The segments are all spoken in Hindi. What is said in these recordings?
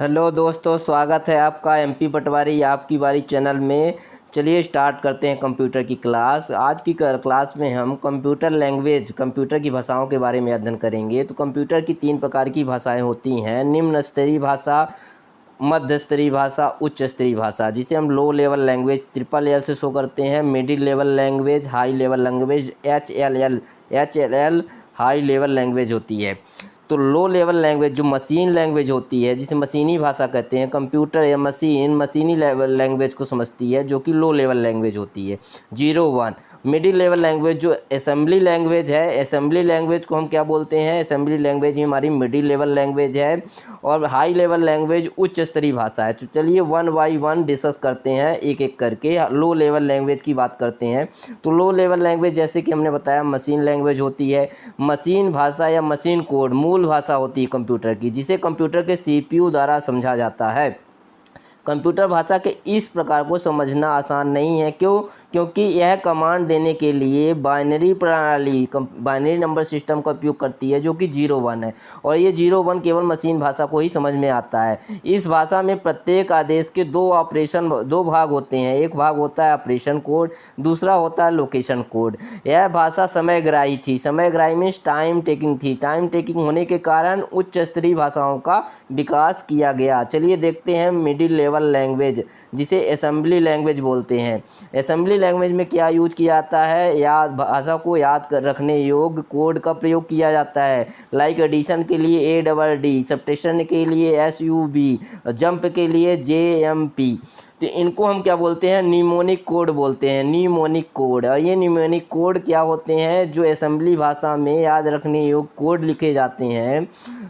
हेलो दोस्तों, स्वागत है आपका एमपी पटवारी आपकी बारी चैनल में। चलिए स्टार्ट करते हैं कंप्यूटर की क्लास। आज की क्लास में हम कंप्यूटर लैंग्वेज, कंप्यूटर की भाषाओं के बारे में अध्ययन करेंगे। तो कंप्यूटर की 3 प्रकार की भाषाएं होती हैं: निम्न स्तरीय भाषा, मध्य स्तरीय भाषा, उच्च स्तरीय भाषा, जिसे हम low level language triple L से शो करते हैं। Middle level language, high level language H L L high level language होती है। तो लो लेवल लैंग्वेज जो मशीन लैंग्वेज होती है, जिसे मशीनी भाषा कहते हैं, कंप्यूटर या मशीनी लेवल लैंग्वेज को समझती है, जो कि लो लेवल लैंग्वेज होती है। 01 मिडिल लेवल लैंग्वेज जो असेंबली लैंग्वेज है, असेंबली लैंग्वेज को हम क्या बोलते हैं? असेंबली लैंग्वेज ही हमारी मिडिल लेवल लैंग्वेज है। और हाई लेवल लैंग्वेज उच्च स्तरीय भाषा है। तो चलिए 1 बाई 1 डिस्कस करते हैं, एक एक करके लो लेवल लैंग्वेज की बात करते हैं। तो लो लेवल लैंग्वेज जैसे कि हमने बताया मशीन लैंग्वेज होती है। मशीन भाषा या मशीन कोड मूल भाषा होती है कंप्यूटर की, जिसे कंप्यूटर के सीपीयू द्वारा समझा जाता है। कंप्यूटर भाषा के इस प्रकार को समझना आसान नहीं है। क्योंकि यह कमांड देने के लिए बाइनरी प्रणाली, बाइनरी नंबर सिस्टम का उपयोग करती है, जो कि 01 है। और ये 01 केवल मशीन भाषा को ही समझ में आता है। इस भाषा में प्रत्येक आदेश के दो भाग होते हैं। एक भाग होता है ऑपरेशन कोड, दूसरा होता है लोकेशन कोड। यह भाषा समयग्राही थी। समयग्राही मीन्स टाइम टेकिंग थी। टाइम टेकिंग होने के कारण उच्च स्तरीय भाषाओं का विकास किया गया। चलिए देखते हैं मिडिल लेवल लैंग्वेज, जिसे असेंबली लैंग्वेज बोलते हैं। असेंबली लैंग्वेज में क्या यूज किया जाता है? भाषा को रखने योग्य कोड का प्रयोग किया जाता है। लाइक एडिशन के लिए ADD, सब्ट्रैक्शन के लिए SUB, जंप के लिए JMP। तो इनको हम क्या बोलते हैं? निमोनिक कोड बोलते हैं, निमोनिक कोड। और ये निमोनिक कोड क्या होते हैं? जो असेंबली भाषा में याद रखने योग्य कोड लिखे जाते हैं,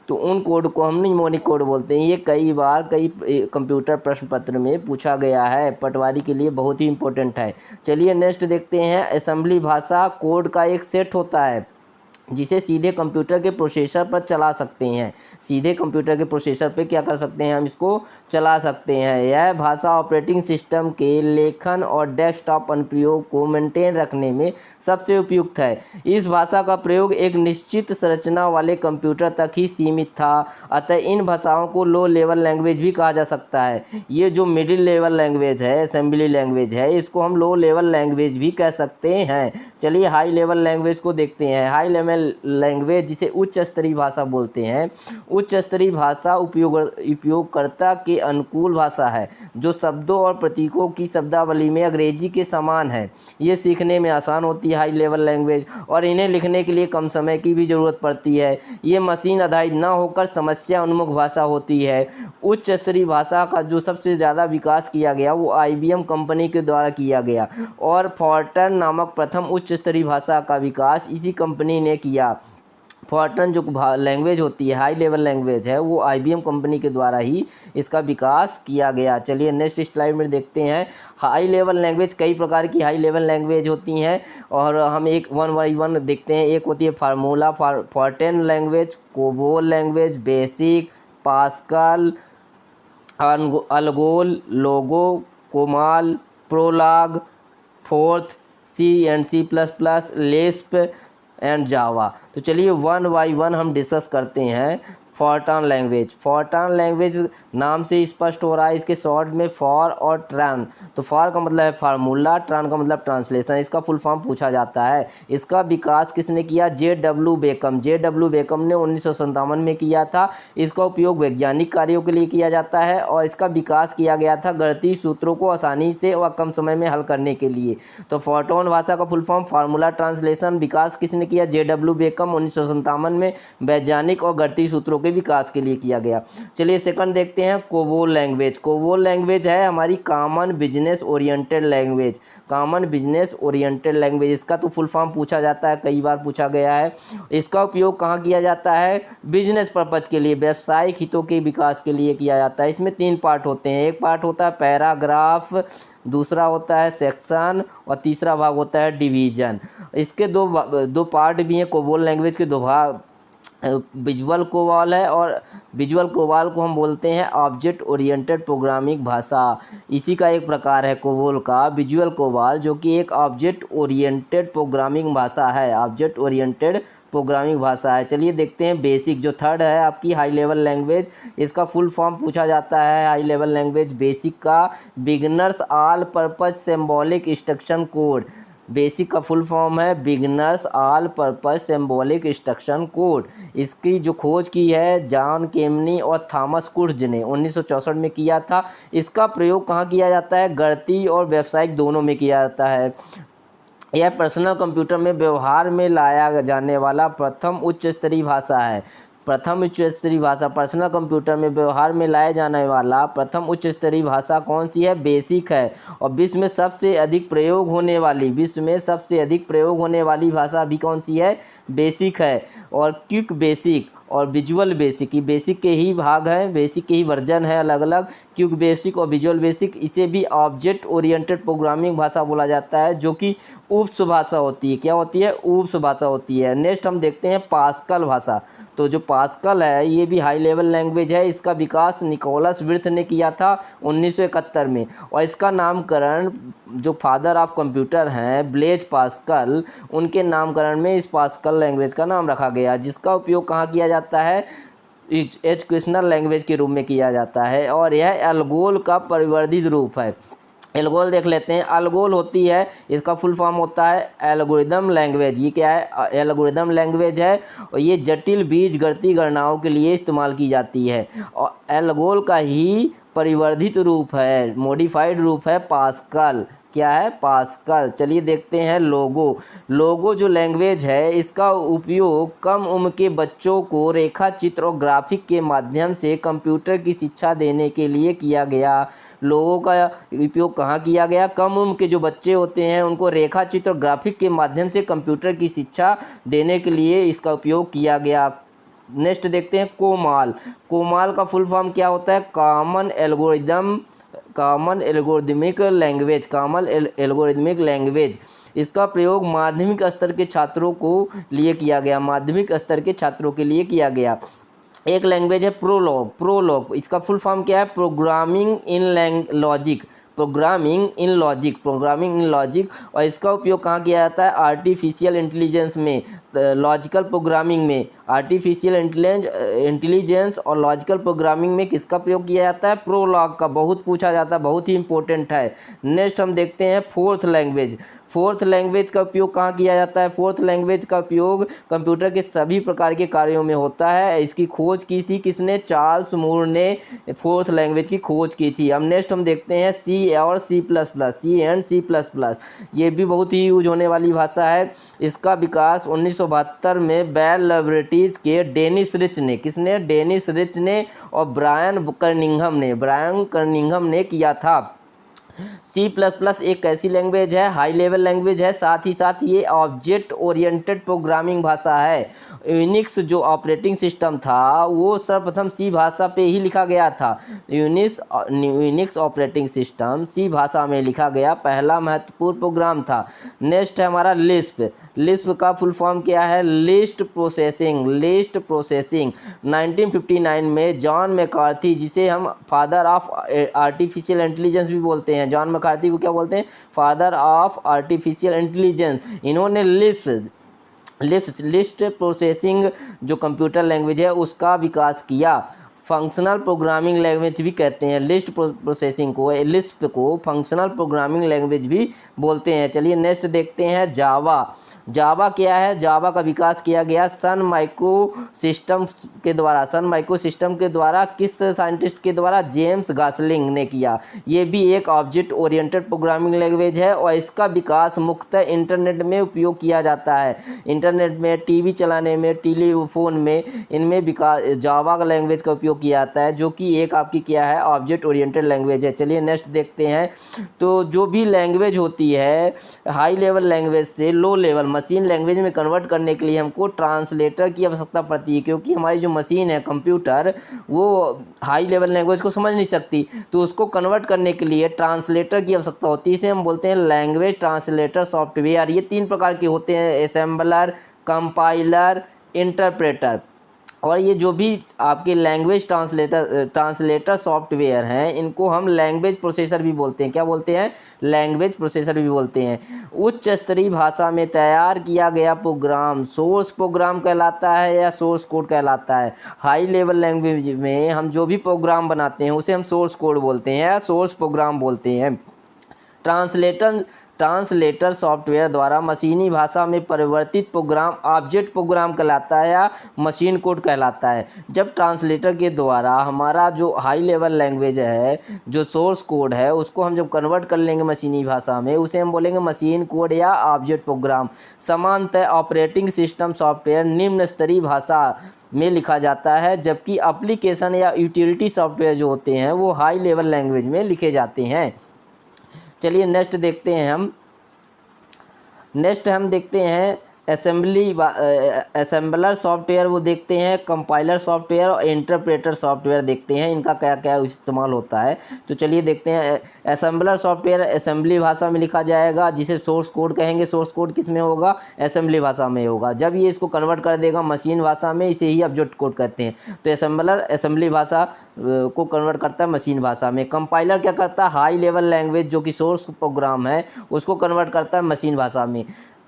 तो उन कोड को हम निमोनिक कोड बोलते हैं। ये कई बार कई कंप्यूटर प्रश्न पत्र में पूछा गया है, पटवारी के लिए बहुत ही इंपॉर्टेंट है। चलिए नेक्स्ट देखते हैं। असेंबली भाषा कोड का एक सेट होता है, जिसे सीधे कंप्यूटर के प्रोसेसर पर चला सकते हैं। सीधे कंप्यूटर के प्रोसेसर पे क्या कर सकते हैं? हम इसको चला सकते हैं। यह भाषा ऑपरेटिंग सिस्टम के लेखन और डेस्कटॉप अनुप्रयोग को मेंटेन रखने में सबसे उपयुक्त है। इस भाषा का प्रयोग एक निश्चित संरचना वाले कंप्यूटर तक ही सीमित था, अतः इन भाषाओं को लो लेवल लैंग्वेज भी कहा जा सकता है। ये जो मिडिल लेवल लैंग्वेज है, असेंबली लैंग्वेज है, इसको हम लो लेवल लैंग्वेज भी कह सकते हैं। चलिए हाई लेवल लैंग्वेज को देखते हैं। हाई लेवल लैंग्वेज, जिसे उच्च स्तरीय भाषा बोलते हैं। उच्च स्तरीय भाषा उपयोगकर्ता के अनुकूल भाषा है, जो शब्दों और प्रतीकों की शब्दावली में अंग्रेजी के समान है। ये सीखने में आसान होती है हाई लेवल लैंग्वेज, और इन्हें लिखने के लिए कम समय की भी ज़रूरत पड़ती है। ये मशीन आधारित न होकर समस्या उन्मुख भाषा होती है। उच्च स्तरीय भाषा का जो सबसे ज़्यादा विकास किया गया वो IBM कंपनी के द्वारा किया गया, और फॉर्टन नामक प्रथम उच्च स्तरीय भाषा का विकास इसी कंपनी ने किया। फॉर्टन जो लैंग्वेज होती है, हाई लेवल लैंग्वेज है, वो IBM कंपनी के द्वारा ही इसका विकास किया गया। चलिए नेक्स्ट स्लाइड में देखते हैं। हाई लेवल लैंग्वेज, कई प्रकार की हाई लेवल लैंग्वेज होती हैं, और हम एक 1 बाई 1 देखते हैं। एक होती है formula FORTRAN language, COBOL language, BASIC, Pascal, ALGOL, Logo, COMAL, Prolog, Forth, C++, LISP and Java. तो चलिए 1 बाई 1 हम डिस्कस करते हैं। फॉर्ट्रान लैंग्वेज, फॉर्ट्रान लैंग्वेज नाम से स्पष्ट हो रहा है, इसके शॉर्ट में फॉर और ट्रान। तो फॉर का मतलब है फार्मूला, ट्रान का मतलब ट्रांसलेशन। इसका फुल फॉर्म पूछा जाता है। इसका विकास किसने किया? JW become. JW बेकम ने 1957 में किया था। इसका उपयोग वैज्ञानिक कार्यों के लिए किया जाता है, और इसका विकास किया गया था गणितीय सूत्रों को आसानी से व कम समय में हल करने के लिए। तो फॉर्ट्रान भाषा का फुल फॉर्म फार्मूला ट्रांसलेशन। विकास किसने किया? JW बेकम 1957 में वैज्ञानिक और गणितीय सूत्रों के विकास के लिए किया गया। चलिए सेकंड देखते हैं। कोबोल लैंग्वेज, कोबोल लैंग्वेज है हमारी common business oriented language. Common business oriented language, इसका तो फुल फॉर्म पूछा जाता है, कई बार पूछा गया है। इसका उपयोग कहाँ किया जाता है? बिजनेस पर्पज के लिए, व्यावसायिक हितों के विकास के लिए किया जाता है। इसमें 3 पार्ट होते हैं। एक पार्ट होता है पैराग्राफ, दूसरा होता है सेक्शन, और तीसरा भाग होता है डिवीजन। इसके दो पार्ट भी हैं। कोबोल लैंग्वेज के 2 भाग, विजुअल कोवाल है, और विजुअल कोवाल को हम बोलते हैं ऑब्जेक्ट ओरिएंटेड प्रोग्रामिंग भाषा। इसी का एक प्रकार है कोबोल का विजुअल कोवाल, जो कि एक ऑब्जेक्ट ओरिएंटेड प्रोग्रामिंग भाषा है। ऑब्जेक्ट ओरिएंटेड प्रोग्रामिंग भाषा है। चलिए देखते हैं बेसिक, जो थर्ड है आपकी हाई लेवल लैंग्वेज, इसका फुल फॉर्म पूछा जाता है हाई लेवल लैंग्वेज बेसिक का, beginners all purpose symbolic instruction code. Basic का फुल फॉर्म है beginners all purpose symbolic instruction code. इसकी जो खोज की है जॉन केमनी और थॉमस कुर्ज ने 1964 में किया था। इसका प्रयोग कहाँ किया जाता है? गणितीय और व्यावसायिक दोनों में किया जाता है। यह पर्सनल कंप्यूटर में व्यवहार में लाया जाने वाला प्रथम उच्च स्तरीय भाषा है। प्रथम उच्च स्तरीय भाषा, पर्सनल कंप्यूटर में व्यवहार में लाया जाने वाला प्रथम उच्च स्तरीय भाषा कौन सी है? बेसिक है। और विश्व में सबसे अधिक प्रयोग होने वाली भाषा भी कौन सी है? बेसिक है। और क्विक बेसिक और विजुअल बेसिक, ये बेसिक के ही भाग हैं, बेसिक के ही वर्जन है अलग अलग, क्विक बेसिक और विजुअल बेसिक। इसे भी ऑब्जेक्ट ओरिएंटेड प्रोग्रामिंग भाषा बोला जाता है, जो कि उपस भाषा होती है। क्या होती है? उपस भाषा होती है। नेक्स्ट हम देखते हैं पास्कल भाषा। तो जो पास्कल है ये भी हाई लेवल लैंग्वेज है। इसका विकास निकोलस विर्थ ने किया था 1971 में, और इसका नामकरण जो फादर ऑफ कंप्यूटर हैं ब्लेज पास्कल, उनके नामकरण में इस पास्कल लैंग्वेज का नाम रखा गया, जिसका उपयोग कहाँ किया जाता है? एजुकेशनल लैंग्वेज के रूप में किया जाता है। और यह एल्गोल का परिवर्धित रूप है। एल्गोल देख लेते हैं। एल्गोल होती है, इसका फुल फॉर्म होता है एल्गोरिदम लैंग्वेज। ये क्या है? एल्गोरिदम लैंग्वेज है, और ये जटिल बीजगणितीय गणनाओं के लिए इस्तेमाल की जाती है। और एल्गोल का ही परिवर्धित रूप है, मॉडिफाइड रूप है पास्कल। क्या है? पास्कल। चलिए देखते हैं लोगो जो लैंग्वेज है इसका उपयोग कम उम्र के बच्चों को रेखा चित्र और ग्राफिक के माध्यम से कंप्यूटर की शिक्षा देने के लिए किया गया। लोगों का उपयोग कहाँ किया गया? कम उम्र के जो बच्चे होते हैं उनको रेखा चित्र और ग्राफिक के माध्यम से कंप्यूटर की शिक्षा देने के लिए इसका उपयोग किया गया। नेक्स्ट देखते हैं कोमाल का फुल फॉर्म क्या होता है? Common algorithmic language. इसका प्रयोग माध्यमिक स्तर के छात्रों के लिए किया गया। एक लैंग्वेज है प्रोलॉग। इसका फुल फॉर्म क्या है? Programming in logic. और इसका उपयोग कहाँ किया जाता है? आर्टिफिशियल इंटेलिजेंस में, लॉजिकल प्रोग्रामिंग में। आर्टिफिशियल इंटेलिजेंस और लॉजिकल प्रोग्रामिंग में किसका प्रयोग किया जाता है? प्रोलॉग का। बहुत पूछा जाता है, बहुत ही इंपॉर्टेंट है। नेक्स्ट हम देखते हैं फोर्थ लैंग्वेज का उपयोग कहाँ किया जाता है? फोर्थ लैंग्वेज का उपयोग कंप्यूटर के सभी प्रकार के कार्यों में होता है। इसकी खोज की थी किसने? चार्ल्स मूर ने फोर्थ लैंग्वेज की खोज की थी। अब नेक्स्ट हम देखते हैं सी एंड सी प्लस प्लस। ये भी बहुत ही यूज होने वाली भाषा है। इसका विकास 1972 में बेल लैबोरेटरीज के डेनिस रिच ने और ब्रायन कर्निंघम ने किया था। C++ एक ऐसी लैंग्वेज है, हाई लेवल लैंग्वेज है, साथ ही साथ ये ऑब्जेक्ट ओरिएंटेड प्रोग्रामिंग भाषा है। यूनिक्स जो ऑपरेटिंग सिस्टम था वो सर्वप्रथम सी भाषा पे ही लिखा गया था। यूनिक्स ऑपरेटिंग सिस्टम सी भाषा में लिखा गया पहला महत्वपूर्ण प्रोग्राम था। नेक्स्ट है हमारा लिस्प का फुल फॉर्म क्या है? List processing. 1959 में जॉन मैकार्थी, जिसे हम फादर ऑफ आर्टिफिशियल इंटेलिजेंस भी बोलते हैं, जॉन मैकार्थी को क्या बोलते हैं? Father of artificial intelligence. इन्होंने लिस्ट प्रोसेसिंग जो कंप्यूटर लैंग्वेज है उसका विकास किया। फंक्शनल प्रोग्रामिंग लैंग्वेज भी कहते हैं लिस्प को फंक्शनल प्रोग्रामिंग लैंग्वेज भी बोलते हैं। चलिए नेक्स्ट देखते हैं जावा क्या है? जावा का विकास किया गया सन माइक्रो सिस्टम के द्वारा किस साइंटिस्ट के द्वारा? जेम्स गासलिंग ने किया। ये भी एक ऑब्जेक्ट ओरिएंटेड प्रोग्रामिंग लैंग्वेज है, और इसका विकास मुख्यतः इंटरनेट में उपयोग किया जाता है। इंटरनेट में, टीवी चलाने में, टेलीफोन में, इनमें विकास जावा लैंग्वेज का उपयोग किया जाता है, जो कि एक आपकी क्या है? ऑब्जेक्ट ओरिएंटेड लैंग्वेज है। चलिए नेक्स्ट देखते हैं। तो जो भी लैंग्वेज होती है हाई लेवल लैंग्वेज से लो लेवल मशीन लैंग्वेज में कन्वर्ट करने के लिए हमको ट्रांसलेटर की आवश्यकता पड़ती है, क्योंकि हमारी जो मशीन है कंप्यूटर वो हाई लेवल लैंग्वेज को समझ नहीं सकती, तो उसको कन्वर्ट करने के लिए ट्रांसलेटर की आवश्यकता होती है। इसे हम बोलते हैं लैंग्वेज ट्रांसलेटर सॉफ्टवेयर। ये 3 प्रकार के होते हैं: असेंबलर, कंपाइलर, इंटरप्रेटर। और ये जो भी आपके लैंग्वेज ट्रांसलेटर सॉफ्टवेयर हैं, इनको हम लैंग्वेज प्रोसेसर भी बोलते हैं। क्या बोलते हैं? लैंग्वेज प्रोसेसर भी बोलते हैं। उच्च स्तरीय भाषा में तैयार किया गया प्रोग्राम सोर्स प्रोग्राम कहलाता है या सोर्स कोड कहलाता है। हाई लेवल लैंग्वेज में हम जो भी प्रोग्राम बनाते हैं उसे हम सोर्स कोड बोलते हैं या सोर्स प्रोग्राम बोलते हैं। ट्रांसलेटर सॉफ्टवेयर द्वारा मशीनी भाषा में परिवर्तित प्रोग्राम ऑब्जेक्ट प्रोग्राम कहलाता है या मशीन कोड कहलाता है। जब ट्रांसलेटर के द्वारा हमारा जो हाई लेवल लैंग्वेज है, जो सोर्स कोड है, उसको हम जब कन्वर्ट कर लेंगे मशीनी भाषा में, उसे हम बोलेंगे मशीन कोड या ऑब्जेक्ट प्रोग्राम। सामान्यतः ऑपरेटिंग सिस्टम सॉफ्टवेयर निम्न स्तरीय भाषा में लिखा जाता है, जबकि एप्लीकेशन या यूटिलिटी सॉफ्टवेयर जो होते हैं वो हाई लेवल लैंग्वेज में लिखे जाते हैं। चलिए नेक्स्ट देखते हैं हम देखते हैं असेंबलर सॉफ्टवेयर वो देखते हैं, कंपाइलर सॉफ्टवेयर और इंटरप्रेटर सॉफ्टवेयर देखते हैं, इनका क्या क्या इस्तेमाल होता है। तो चलिए देखते हैं। असेंबलर सॉफ्टवेयर असेंबली भाषा में लिखा जाएगा, जिसे सोर्स कोड कहेंगे। सोर्स कोड किस में होगा? असेंबली भाषा में होगा। जब ये इसको कन्वर्ट कर देगा मशीन भाषा में, इसे ही ऑब्जेक्ट कोड कहते हैं। तो असेंबलर असेंबली भाषा को कन्वर्ट करता है मशीन भाषा में। कंपाइलर क्या करता है? हाई लेवल लैंग्वेज जो कि सोर्स प्रोग्राम है उसको कन्वर्ट करता है मशीन भाषा में।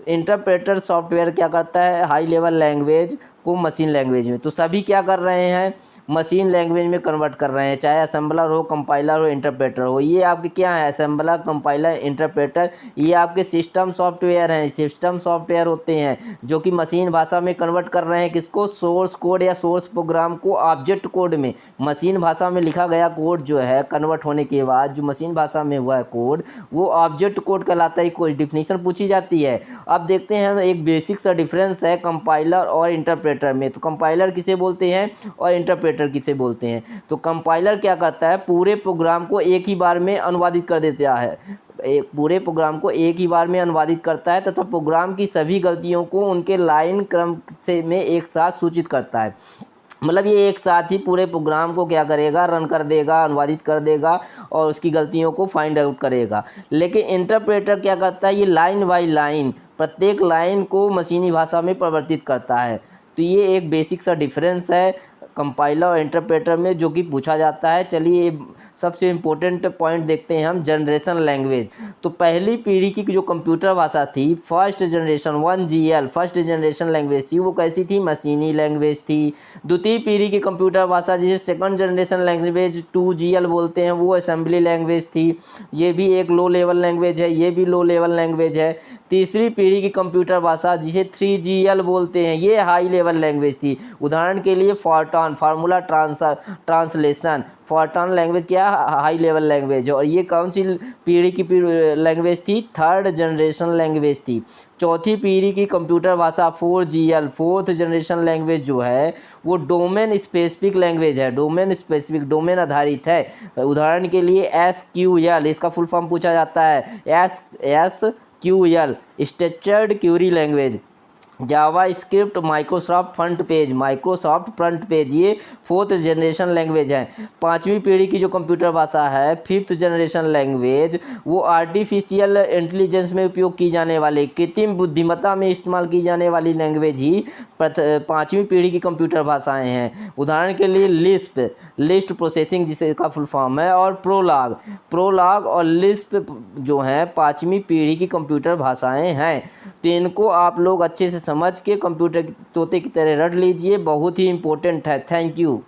इंटरप्रेटर सॉफ्टवेयर क्या करता है? हाई लेवल लैंग्वेज को मशीन लैंग्वेज में। तो सभी क्या कर रहे हैं? मशीन लैंग्वेज में कन्वर्ट कर रहे हैं, चाहे असेंबलर हो, कंपाइलर हो, इंटरप्रेटर हो। ये आपके क्या है? असेंबलर, कंपाइलर, इंटरप्रेटर, ये आपके सिस्टम सॉफ्टवेयर हैं। सिस्टम सॉफ्टवेयर होते हैं जो कि मशीन भाषा में कन्वर्ट कर रहे हैं किसको? सोर्स कोड या सोर्स प्रोग्राम को ऑब्जेक्ट कोड में। मशीन भाषा में लिखा गया कोड जो है कन्वर्ट होने के बाद जो मशीन भाषा में हुआ है कोड, वो ऑब्जेक्ट कोड कहलाता है। कुछ डिफिनीशन पूछी जाती है। अब देखते हैं एक बेसिक सा डिफरेंस है कंपाइलर और इंटरप्रेटर में। तो कंपाइलर किसे बोलते हैं और इंटरप्रेटर किसे बोलते हैं? तो कंपाइलर क्या करता है? पूरे प्रोग्राम को एक ही बार में अनुवादित कर देता है। पूरे प्रोग्राम को एक ही बार में अनुवादित करता है तथा प्रोग्राम की सभी गलतियों को उनके लाइन क्रम से में एक साथ सूचित करता है। मतलब ये एक साथ ही पूरे प्रोग्राम को क्या करेगा? रन कर देगा, अनुवादित कर देगा और उसकी गलतियों को फाइंड आउट करेगा। लेकिन इंटरप्रेटर क्या करता है? ये लाइन बाय लाइन प्रत्येक लाइन को मशीनी भाषा में परिवर्तित करता है। तो ये एक बेसिक सा डिफरेंस है कंपाइलर और इंटरप्रेटर में जो कि पूछा जाता है। चलिए सबसे इम्पोर्टेंट पॉइंट देखते हैं हम, जनरेशन लैंग्वेज। तो पहली पीढ़ी की जो कंप्यूटर भाषा थी, first generation 1GL first generation language थी, वो कैसी थी? मशीनी लैंग्वेज थी। द्वितीय पीढ़ी की कंप्यूटर भाषा जिसे सेकंड जनरेशन लैंग्वेज 2GL बोलते हैं, वो असेंबली लैंग्वेज थी। ये भी एक लो लेवल लैंग्वेज है, ये भी लो लेवल लैंग्वेज है। तीसरी पीढ़ी की कंप्यूटर भाषा जिसे 3GL बोलते हैं, ये हाई लेवल लैंग्वेज थी। उदाहरण के लिए फॉरटॉन, फार्मूला ट्रांसलेशन, फॉरटॉन लैंग्वेज क्या? हाई लेवल लैंग्वेज है। और ये कौन सी पीढ़ी की लैंग्वेज थी? थर्ड जनरेशन लैंग्वेज थी। चौथी पीढ़ी की कंप्यूटर भाषा 4GL फोर्थ जनरेशन लैंग्वेज जो है वो डोमेन स्पेसिफिक लैंग्वेज है। डोमेन स्पेसिफिक, डोमेन आधारित है। उदाहरण के लिए SQL, इसका फुल फॉर्म पूछा जाता है। SQL structured query language. JavaScript, Microsoft FrontPage, ये फोर्थ जनरेशन लैंग्वेज है। पांचवी पीढ़ी की जो कंप्यूटर भाषा है, फिफ्थ जनरेशन लैंग्वेज, वो आर्टिफिशियल इंटेलिजेंस में उपयोग की जाने वाली, कृत्रिम बुद्धिमत्ता में इस्तेमाल की जाने वाली लैंग्वेज ही पांचवी पीढ़ी की कंप्यूटर भाषाएं हैं। उदाहरण के लिए लिस्ट प्रोसेसिंग जिसे का फुल फॉर्म है, और प्रोलॉग और लिस्प जो हैं पांचवी पीढ़ी की कंप्यूटर भाषाएं हैं। तो इनको आप लोग अच्छे से समझ के कंप्यूटर तोते की तरह रट लीजिए, बहुत ही इंपॉर्टेंट है। Thank you.